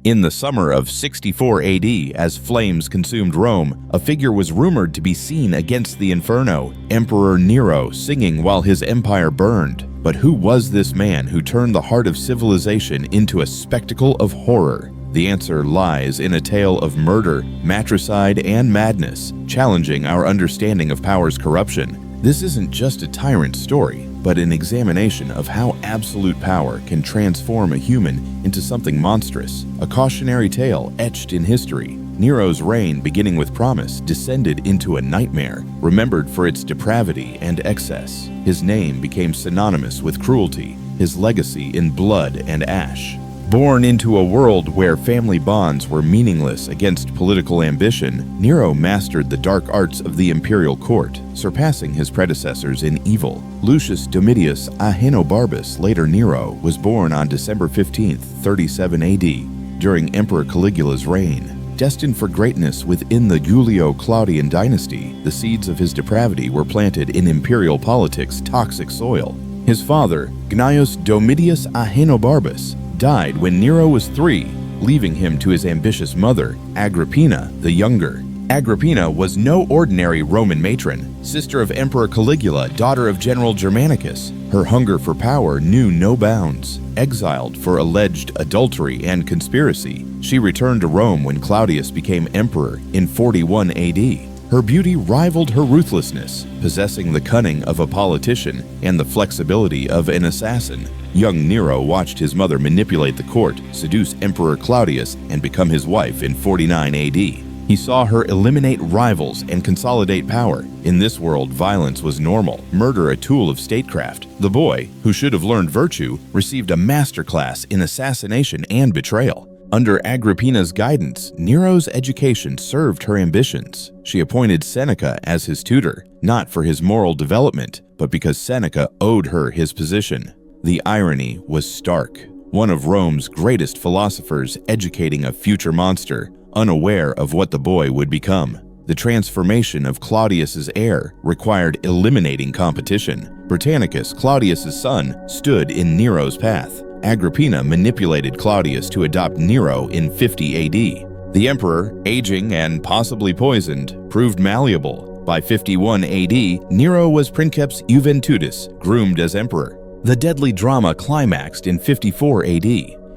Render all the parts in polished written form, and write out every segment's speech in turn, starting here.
In the summer of 64 AD, as flames consumed Rome, a figure was rumored to be seen against the inferno, Emperor Nero, singing while his empire burned. But who was this man who turned the heart of civilization into a spectacle of horror? The answer lies in a tale of murder, matricide, and madness, challenging our understanding of power's corruption. This isn't just a tyrant story, but an examination of how absolute power can transform a human into something monstrous, a cautionary tale etched in history. Nero's reign, beginning with promise, descended into a nightmare, remembered for its depravity and excess. His name became synonymous with cruelty, his legacy in blood and ash. Born into a world where family bonds were meaningless against political ambition, Nero mastered the dark arts of the imperial court, surpassing his predecessors in evil. Lucius Domitius Ahenobarbus, later Nero, was born on December 15, 37 AD, during Emperor Caligula's reign. Destined for greatness within the Julio-Claudian dynasty, the seeds of his depravity were planted in imperial politics' toxic soil. His father, Gnaeus Domitius Ahenobarbus, died when Nero was 3, leaving him to his ambitious mother, Agrippina the Younger. Agrippina was no ordinary Roman matron, sister of Emperor Caligula, daughter of General Germanicus. Her hunger for power knew no bounds. Exiled for alleged adultery and conspiracy, she returned to Rome when Claudius became emperor in 41 AD. Her beauty rivaled her ruthlessness, possessing the cunning of a politician and the flexibility of an assassin. Young Nero watched his mother manipulate the court, seduce Emperor Claudius, and become his wife in 49 AD. He saw her eliminate rivals and consolidate power. In this world, violence was normal, murder a tool of statecraft. The boy, who should have learned virtue, received a masterclass in assassination and betrayal. Under Agrippina's guidance, Nero's education served her ambitions. She appointed Seneca as his tutor, not for his moral development, but because Seneca owed her his position. The irony was stark. One of Rome's greatest philosophers educating a future monster, unaware of what the boy would become. The transformation of Claudius's heir required eliminating competition. Britannicus, Claudius's son, stood in Nero's path. Agrippina manipulated Claudius to adopt Nero in 50 AD. The emperor, aging and possibly poisoned, proved malleable. By 51 AD, Nero was princeps juventutis, groomed as emperor. The deadly drama climaxed in 54 AD.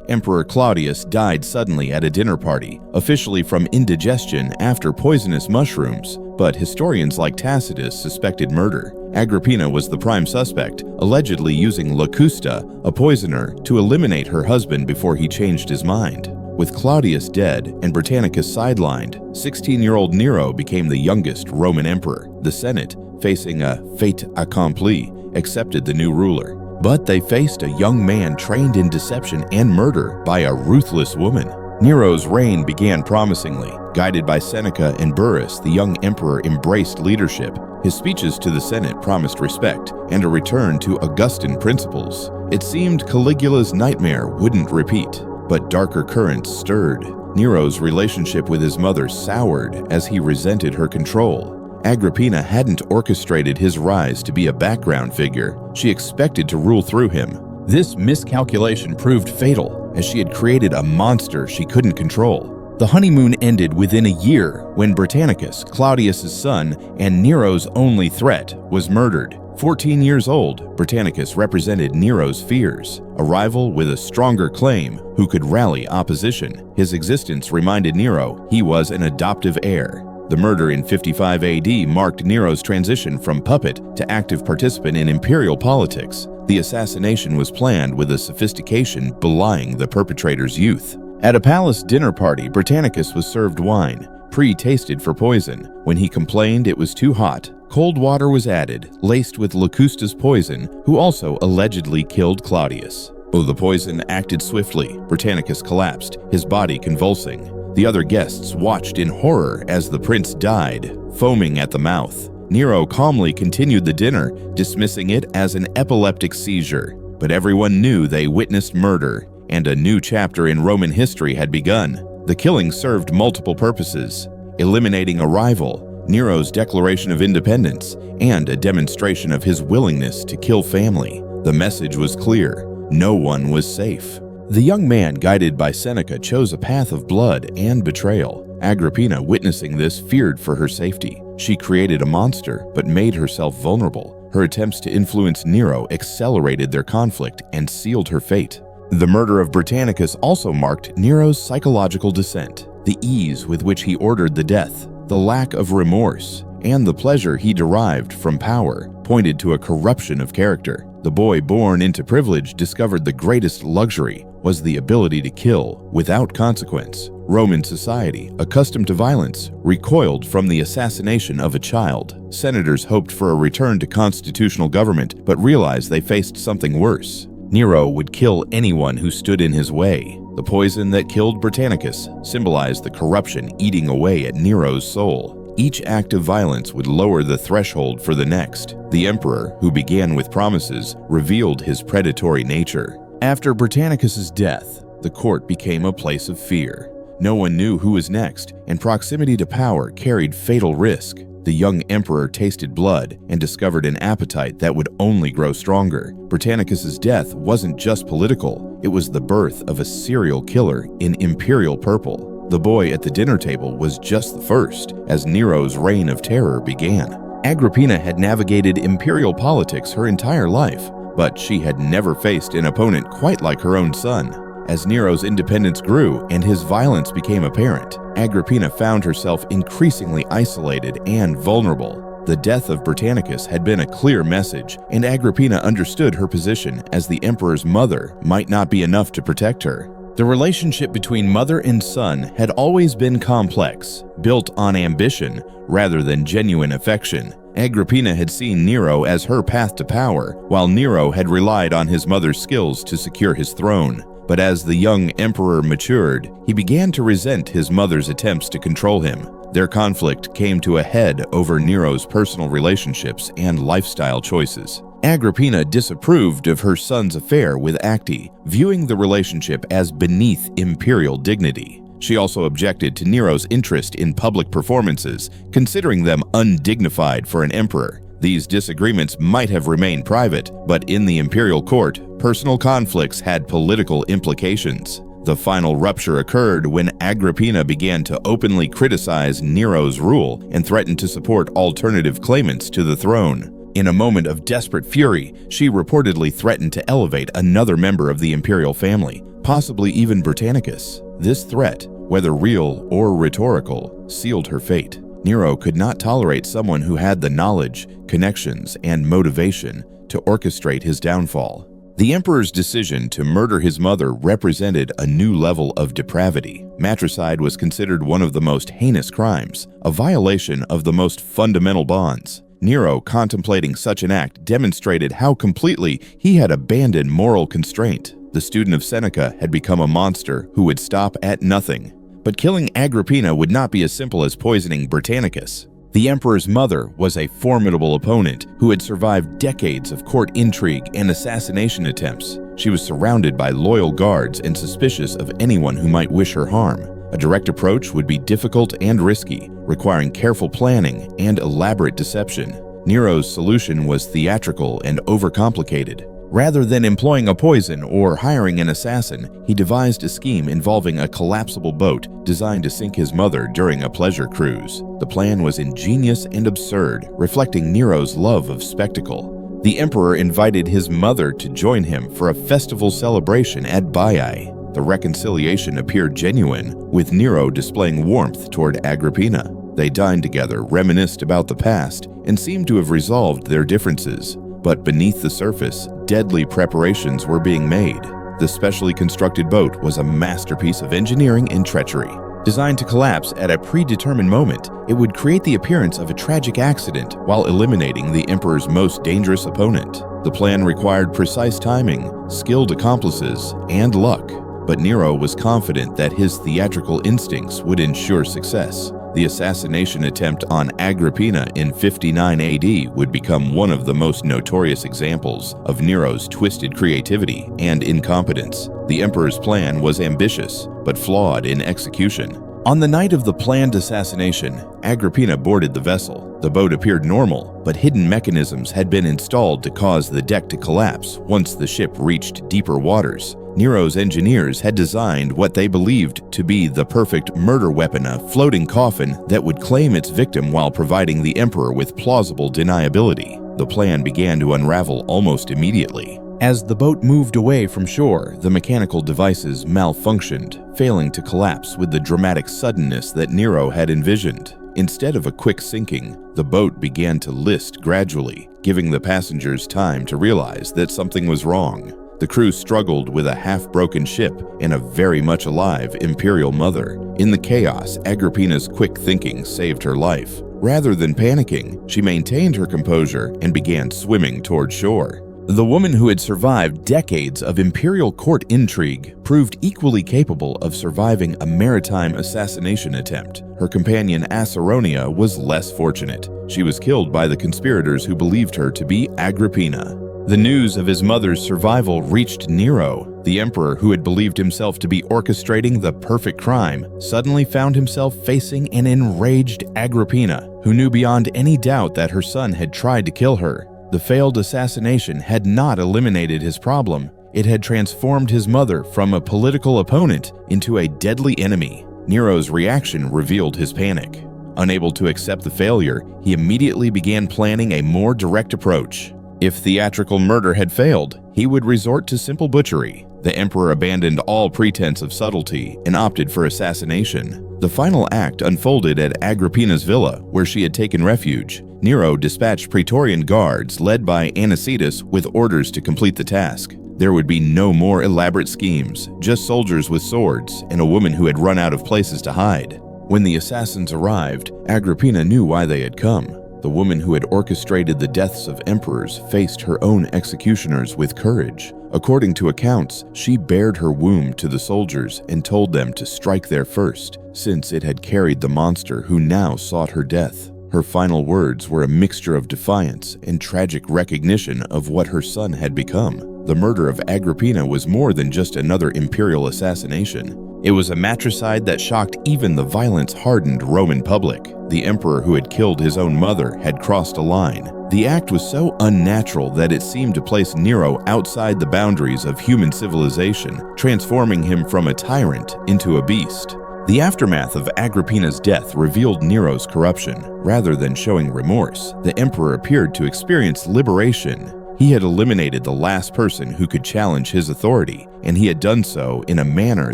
Emperor Claudius died suddenly at a dinner party, officially from indigestion after poisonous mushrooms, but historians like Tacitus suspected murder. Agrippina was the prime suspect, allegedly using locusta, a poisoner, to eliminate her husband before he changed his mind. With Claudius dead and Britannicus sidelined, 16-year-old Nero became the youngest Roman emperor. The Senate, facing a fait accompli, accepted the new ruler. But they faced a young man trained in deception and murder by a ruthless woman. Nero's reign began promisingly. Guided by Seneca and Burrus, the young emperor embraced leadership. His speeches to the Senate promised respect and a return to Augustan principles. It seemed Caligula's nightmare wouldn't repeat, but darker currents stirred. Nero's relationship with his mother soured as he resented her control. Agrippina hadn't orchestrated his rise to be a background figure. She expected to rule through him. This miscalculation proved fatal, as she had created a monster she couldn't control. The honeymoon ended within a year when Britannicus, Claudius's son and Nero's only threat, was murdered. 14 years old, Britannicus represented Nero's fears, a rival with a stronger claim who could rally opposition. His existence reminded Nero he was an adoptive heir. The murder in 55 AD marked Nero's transition from puppet to active participant in imperial politics. The assassination was planned with a sophistication belying the perpetrator's youth. At a palace dinner party, Britannicus was served wine, pre-tasted for poison. When he complained it was too hot, cold water was added, laced with Locusta's poison, who also allegedly killed Claudius. Though the poison acted swiftly, Britannicus collapsed, his body convulsing. The other guests watched in horror as the prince died, foaming at the mouth. Nero calmly continued the dinner, dismissing it as an epileptic seizure. But everyone knew they witnessed murder, and a new chapter in Roman history had begun. The killing served multiple purposes: eliminating a rival, Nero's declaration of independence, and a demonstration of his willingness to kill family. The message was clear: no one was safe. The young man, guided by Seneca, chose a path of blood and betrayal. Agrippina, witnessing this, feared for her safety. She created a monster, but made herself vulnerable. Her attempts to influence Nero accelerated their conflict and sealed her fate. The murder of Britannicus also marked Nero's psychological descent. The ease with which he ordered the death, the lack of remorse, and the pleasure he derived from power pointed to a corruption of character. The boy born into privilege discovered the greatest luxury was the ability to kill without consequence. Roman society, accustomed to violence, recoiled from the assassination of a child. Senators hoped for a return to constitutional government, but realized they faced something worse. Nero would kill anyone who stood in his way. The poison that killed Britannicus symbolized the corruption eating away at Nero's soul. Each act of violence would lower the threshold for the next. The emperor, who began with promises, revealed his predatory nature. After Britannicus's death, the court became a place of fear. No one knew who was next, and proximity to power carried fatal risk. The young emperor tasted blood and discovered an appetite that would only grow stronger. Britannicus's death wasn't just political, it was the birth of a serial killer in imperial purple. The boy at the dinner table was just the first, as Nero's reign of terror began. Agrippina had navigated imperial politics her entire life, but she had never faced an opponent quite like her own son. As Nero's independence grew and his violence became apparent, Agrippina found herself increasingly isolated and vulnerable. The death of Britannicus had been a clear message, and Agrippina understood her position as the emperor's mother might not be enough to protect her. The relationship between mother and son had always been complex, built on ambition rather than genuine affection. Agrippina had seen Nero as her path to power, while Nero had relied on his mother's skills to secure his throne. But as the young emperor matured, he began to resent his mother's attempts to control him. Their conflict came to a head over Nero's personal relationships and lifestyle choices. Agrippina disapproved of her son's affair with Acte, viewing the relationship as beneath imperial dignity. She also objected to Nero's interest in public performances, considering them undignified for an emperor. These disagreements might have remained private, but in the imperial court, personal conflicts had political implications. The final rupture occurred when Agrippina began to openly criticize Nero's rule and threatened to support alternative claimants to the throne. In a moment of desperate fury, she reportedly threatened to elevate another member of the imperial family, possibly even Britannicus. This threat, whether real or rhetorical, sealed her fate. Nero could not tolerate someone who had the knowledge, connections, and motivation to orchestrate his downfall. The emperor's decision to murder his mother represented a new level of depravity. Matricide was considered one of the most heinous crimes, a violation of the most fundamental bonds. Nero, contemplating such an act, demonstrated how completely he had abandoned moral constraint. The student of Seneca had become a monster who would stop at nothing. But killing Agrippina would not be as simple as poisoning Britannicus. The emperor's mother was a formidable opponent who had survived decades of court intrigue and assassination attempts. She was surrounded by loyal guards and suspicious of anyone who might wish her harm. A direct approach would be difficult and risky, requiring careful planning and elaborate deception. Nero's solution was theatrical and overcomplicated. Rather than employing a poison or hiring an assassin, he devised a scheme involving a collapsible boat designed to sink his mother during a pleasure cruise. The plan was ingenious and absurd, reflecting Nero's love of spectacle. The emperor invited his mother to join him for a festival celebration at Baiae. The reconciliation appeared genuine, with Nero displaying warmth toward Agrippina. They dined together, reminisced about the past, and seemed to have resolved their differences. But beneath the surface, deadly preparations were being made. The specially constructed boat was a masterpiece of engineering and treachery. Designed to collapse at a predetermined moment, it would create the appearance of a tragic accident while eliminating the emperor's most dangerous opponent. The plan required precise timing, skilled accomplices, and luck. But Nero was confident that his theatrical instincts would ensure success. The assassination attempt on Agrippina in 59 AD would become one of the most notorious examples of Nero's twisted creativity and incompetence. The emperor's plan was ambitious, but flawed in execution. On the night of the planned assassination, Agrippina boarded the vessel. The boat appeared normal, but hidden mechanisms had been installed to cause the deck to collapse once the ship reached deeper waters. Nero's engineers had designed what they believed to be the perfect murder weapon, a floating coffin that would claim its victim while providing the emperor with plausible deniability. The plan began to unravel almost immediately. As the boat moved away from shore, the mechanical devices malfunctioned, failing to collapse with the dramatic suddenness that Nero had envisioned. Instead of a quick sinking, the boat began to list gradually, giving the passengers time to realize that something was wrong. The crew struggled with a half-broken ship and a very much alive imperial mother. In the chaos, Agrippina's quick thinking saved her life. Rather than panicking, she maintained her composure and began swimming toward shore. The woman who had survived decades of imperial court intrigue proved equally capable of surviving a maritime assassination attempt. Her companion Acerronia was less fortunate. She was killed by the conspirators who believed her to be Agrippina. The news of his mother's survival reached Nero. The emperor, who had believed himself to be orchestrating the perfect crime, suddenly found himself facing an enraged Agrippina, who knew beyond any doubt that her son had tried to kill her. The failed assassination had not eliminated his problem. It had transformed his mother from a political opponent into a deadly enemy. Nero's reaction revealed his panic. Unable to accept the failure, he immediately began planning a more direct approach. If theatrical murder had failed, he would resort to simple butchery. The emperor abandoned all pretense of subtlety and opted for assassination. The final act unfolded at Agrippina's villa, where she had taken refuge. Nero dispatched Praetorian guards led by Anicetus with orders to complete the task. There would be no more elaborate schemes, just soldiers with swords and a woman who had run out of places to hide. When the assassins arrived, Agrippina knew why they had come. The woman who had orchestrated the deaths of emperors faced her own executioners with courage. According to accounts, she bared her womb to the soldiers and told them to strike there first, since it had carried the monster who now sought her death. Her final words were a mixture of defiance and tragic recognition of what her son had become. The murder of Agrippina was more than just another imperial assassination. It was a matricide that shocked even the violence-hardened Roman public. The emperor who had killed his own mother had crossed a line. The act was so unnatural that it seemed to place Nero outside the boundaries of human civilization, transforming him from a tyrant into a beast. The aftermath of Agrippina's death revealed Nero's corruption. Rather than showing remorse, the emperor appeared to experience liberation. He had eliminated the last person who could challenge his authority, and he had done so in a manner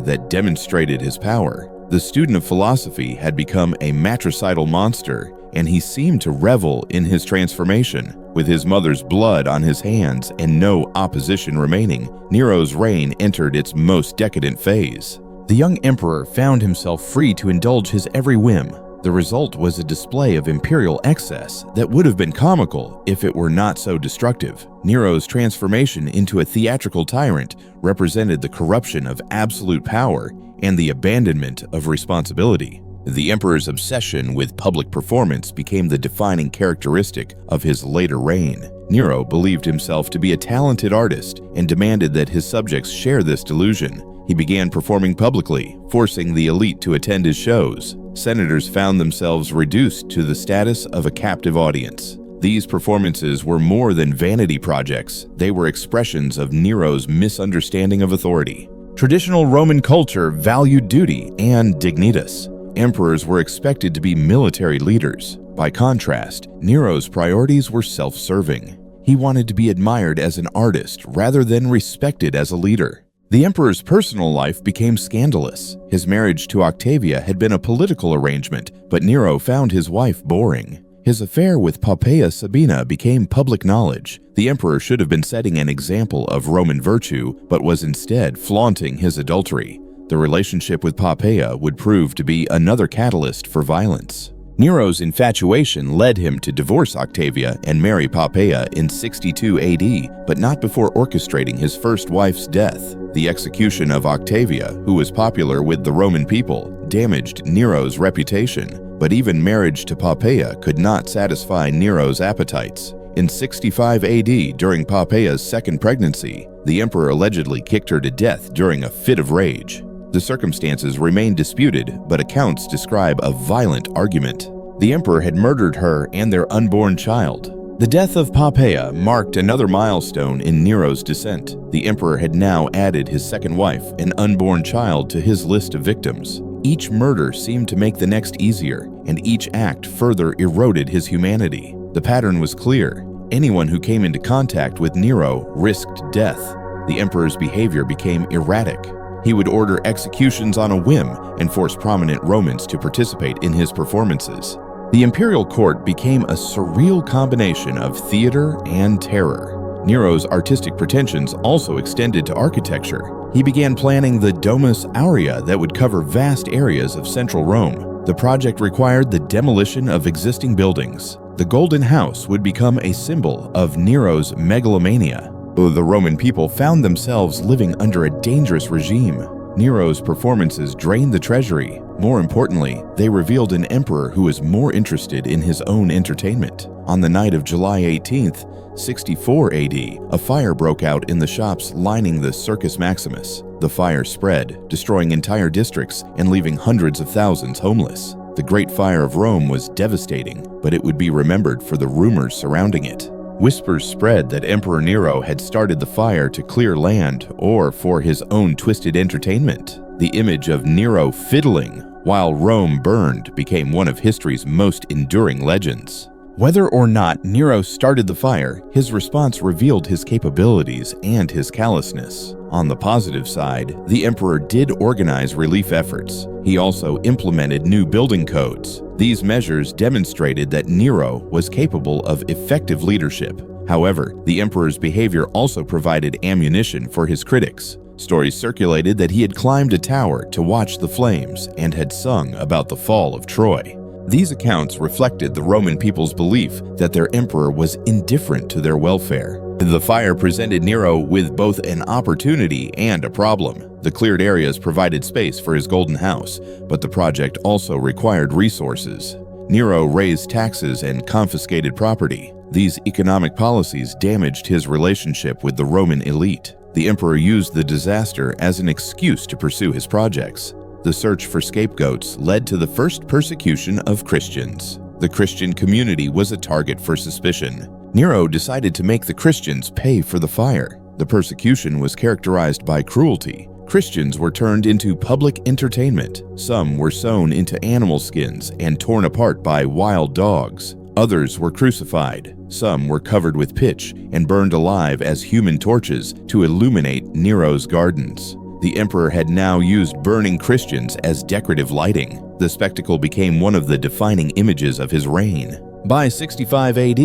that demonstrated his power. The student of philosophy had become a matricidal monster, and he seemed to revel in his transformation. With his mother's blood on his hands and no opposition remaining, Nero's reign entered its most decadent phase. The young emperor found himself free to indulge his every whim. The result was a display of imperial excess that would have been comical if it were not so destructive. Nero's transformation into a theatrical tyrant represented the corruption of absolute power and the abandonment of responsibility. The emperor's obsession with public performance became the defining characteristic of his later reign. Nero believed himself to be a talented artist and demanded that his subjects share this delusion. He began performing publicly, forcing the elite to attend his shows. Senators found themselves reduced to the status of a captive audience. These performances were more than vanity projects. They were expressions of Nero's misunderstanding of authority. Traditional Roman culture valued duty and dignitas. Emperors were expected to be military leaders. By contrast, Nero's priorities were self-serving. He wanted to be admired as an artist rather than respected as a leader. The emperor's personal life became scandalous. His marriage to Octavia had been a political arrangement, but Nero found his wife boring. His affair with Poppaea Sabina became public knowledge. The emperor should have been setting an example of Roman virtue, but was instead flaunting his adultery. The relationship with Poppaea would prove to be another catalyst for violence. Nero's infatuation led him to divorce Octavia and marry Poppaea in 62 AD, but not before orchestrating his first wife's death. The execution of Octavia, who was popular with the Roman people, damaged Nero's reputation, but even marriage to Poppaea could not satisfy Nero's appetites. In 65 AD, during Poppaea's second pregnancy, the emperor allegedly kicked her to death during a fit of rage. The circumstances remain disputed, but accounts describe a violent argument. The emperor had murdered her and their unborn child. The death of Poppaea marked another milestone in Nero's descent. The emperor had now added his second wife, an unborn child, to his list of victims. Each murder seemed to make the next easier, and each act further eroded his humanity. The pattern was clear. Anyone who came into contact with Nero risked death. The emperor's behavior became erratic. He would order executions on a whim and force prominent Romans to participate in his performances. The imperial court became a surreal combination of theater and terror. Nero's artistic pretensions also extended to architecture. He began planning the Domus Aurea that would cover vast areas of central Rome. The project required the demolition of existing buildings. The Golden House would become a symbol of Nero's megalomania. The Roman people found themselves living under a dangerous regime. Nero's performances drained the treasury. More importantly, they revealed an emperor who was more interested in his own entertainment. On the night of July 18th, 64 AD, a fire broke out in the shops lining the Circus Maximus. The fire spread, destroying entire districts and leaving hundreds of thousands homeless. The Great Fire of Rome was devastating, but it would be remembered for the rumors surrounding it. Whispers spread that Emperor Nero had started the fire to clear land or for his own twisted entertainment. The image of Nero fiddling while Rome burned became one of history's most enduring legends. Whether or not Nero started the fire, his response revealed his capabilities and his callousness. On the positive side, the emperor did organize relief efforts. He also implemented new building codes. These measures demonstrated that Nero was capable of effective leadership. However, the emperor's behavior also provided ammunition for his critics. Stories circulated that he had climbed a tower to watch the flames and had sung about the fall of Troy. These accounts reflected the Roman people's belief that their emperor was indifferent to their welfare. The fire presented Nero with both an opportunity and a problem. The cleared areas provided space for his golden house, but the project also required resources. Nero raised taxes and confiscated property. These economic policies damaged his relationship with the Roman elite. The emperor used the disaster as an excuse to pursue his projects. The search for scapegoats led to the first persecution of Christians. The Christian community was a target for suspicion. Nero decided to make the Christians pay for the fire. The persecution was characterized by cruelty. Christians were turned into public entertainment. Some were sewn into animal skins and torn apart by wild dogs. Others were crucified. Some were covered with pitch and burned alive as human torches to illuminate Nero's gardens. The emperor had now used burning Christians as decorative lighting. The spectacle became one of the defining images of his reign. By 65 AD,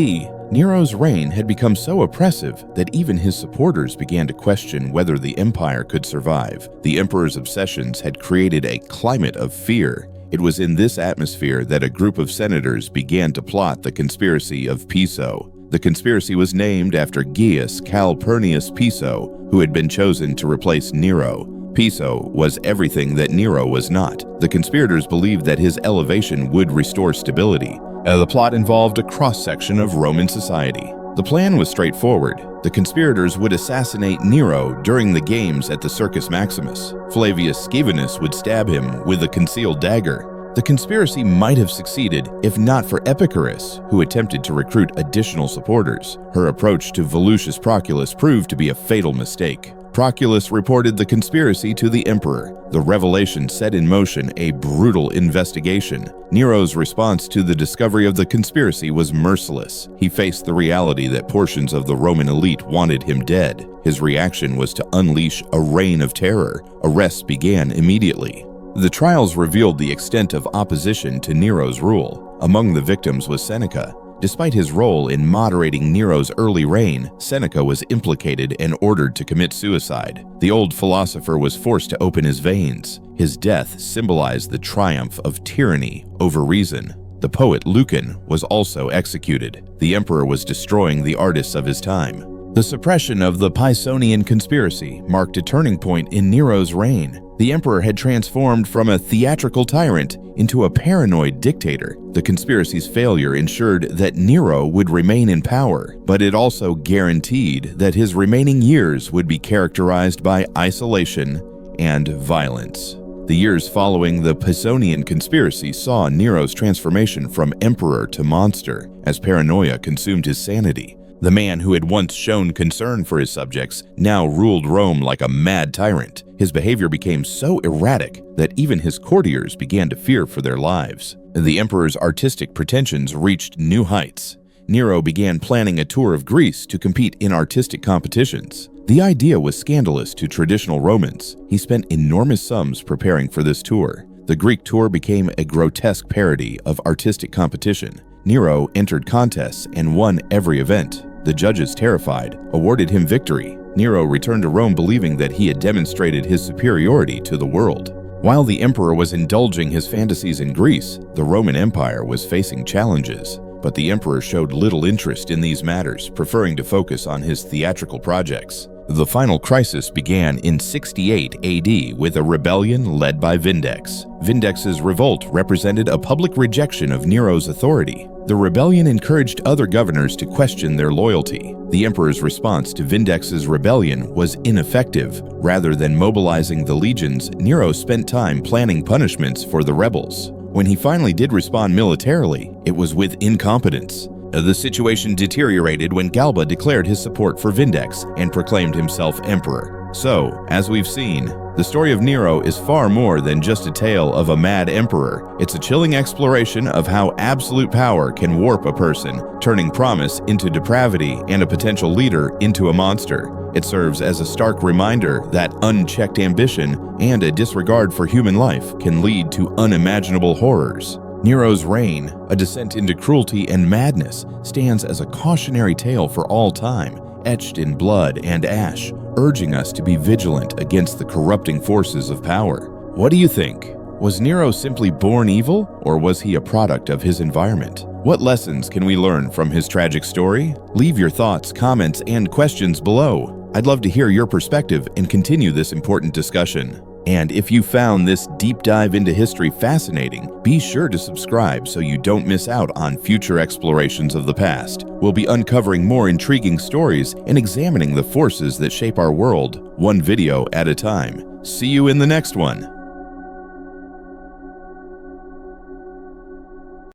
Nero's reign had become so oppressive that even his supporters began to question whether the empire could survive. The emperor's obsessions had created a climate of fear. It was in this atmosphere that a group of senators began to plot the conspiracy of Piso. The conspiracy was named after Gaius Calpurnius Piso, who had been chosen to replace Nero. Piso was everything that Nero was not. The conspirators believed that his elevation would restore stability. The plot involved a cross-section of Roman society. The plan was straightforward. The conspirators would assassinate Nero during the games at the Circus Maximus. Flavius Scaevenus would stab him with a concealed dagger. The conspiracy might have succeeded if not for Epicurus, who attempted to recruit additional supporters. Her approach to Volusius Proculus proved to be a fatal mistake. Proculus reported the conspiracy to the emperor. The revelation set in motion a brutal investigation. Nero's response to the discovery of the conspiracy was merciless. He faced the reality that portions of the Roman elite wanted him dead. His reaction was to unleash a reign of terror. Arrests began immediately. The trials revealed the extent of opposition to Nero's rule. Among the victims was Seneca. Despite his role in moderating Nero's early reign, Seneca was implicated and ordered to commit suicide. The old philosopher was forced to open his veins. His death symbolized the triumph of tyranny over reason. The poet Lucan was also executed. The emperor was destroying the artists of his time. The suppression of the Pisonian conspiracy marked a turning point in Nero's reign. The emperor had transformed from a theatrical tyrant into a paranoid dictator. The conspiracy's failure ensured that Nero would remain in power, but it also guaranteed that his remaining years would be characterized by isolation and violence. The years following the Pisonian conspiracy saw Nero's transformation from emperor to monster as paranoia consumed his sanity. The man who had once shown concern for his subjects now ruled Rome like a mad tyrant. His behavior became so erratic that even his courtiers began to fear for their lives. The emperor's artistic pretensions reached new heights. Nero began planning a tour of Greece to compete in artistic competitions. The idea was scandalous to traditional Romans. He spent enormous sums preparing for this tour. The Greek tour became a grotesque parody of artistic competition. Nero entered contests and won every event. The judges, terrified, awarded him victory. Nero returned to Rome believing that he had demonstrated his superiority to the world. While the emperor was indulging his fantasies in Greece, the Roman Empire was facing challenges. But the emperor showed little interest in these matters, preferring to focus on his theatrical projects. The final crisis began in 68 AD with a rebellion led by Vindex. Vindex's revolt represented a public rejection of Nero's authority. The rebellion encouraged other governors to question their loyalty. The emperor's response to Vindex's rebellion was ineffective. Rather than mobilizing the legions, Nero spent time planning punishments for the rebels. When he finally did respond militarily, it was with incompetence. The situation deteriorated when Galba declared his support for Vindex and proclaimed himself emperor. So, as we've seen, the story of Nero is far more than just a tale of a mad emperor. It's a chilling exploration of how absolute power can warp a person, turning promise into depravity and a potential leader into a monster. It serves as a stark reminder that unchecked ambition and a disregard for human life can lead to unimaginable horrors. Nero's reign, a descent into cruelty and madness, stands as a cautionary tale for all time, etched in blood and ash, urging us to be vigilant against the corrupting forces of power. What do you think? Was Nero simply born evil, or was he a product of his environment? What lessons can we learn from his tragic story? Leave your thoughts, comments, and questions below. I'd love to hear your perspective and continue this important discussion. And if you found this deep dive into history fascinating, be sure to subscribe so you don't miss out on future explorations of the past. We'll be uncovering more intriguing stories and examining the forces that shape our world, one video at a time. See you in the next one.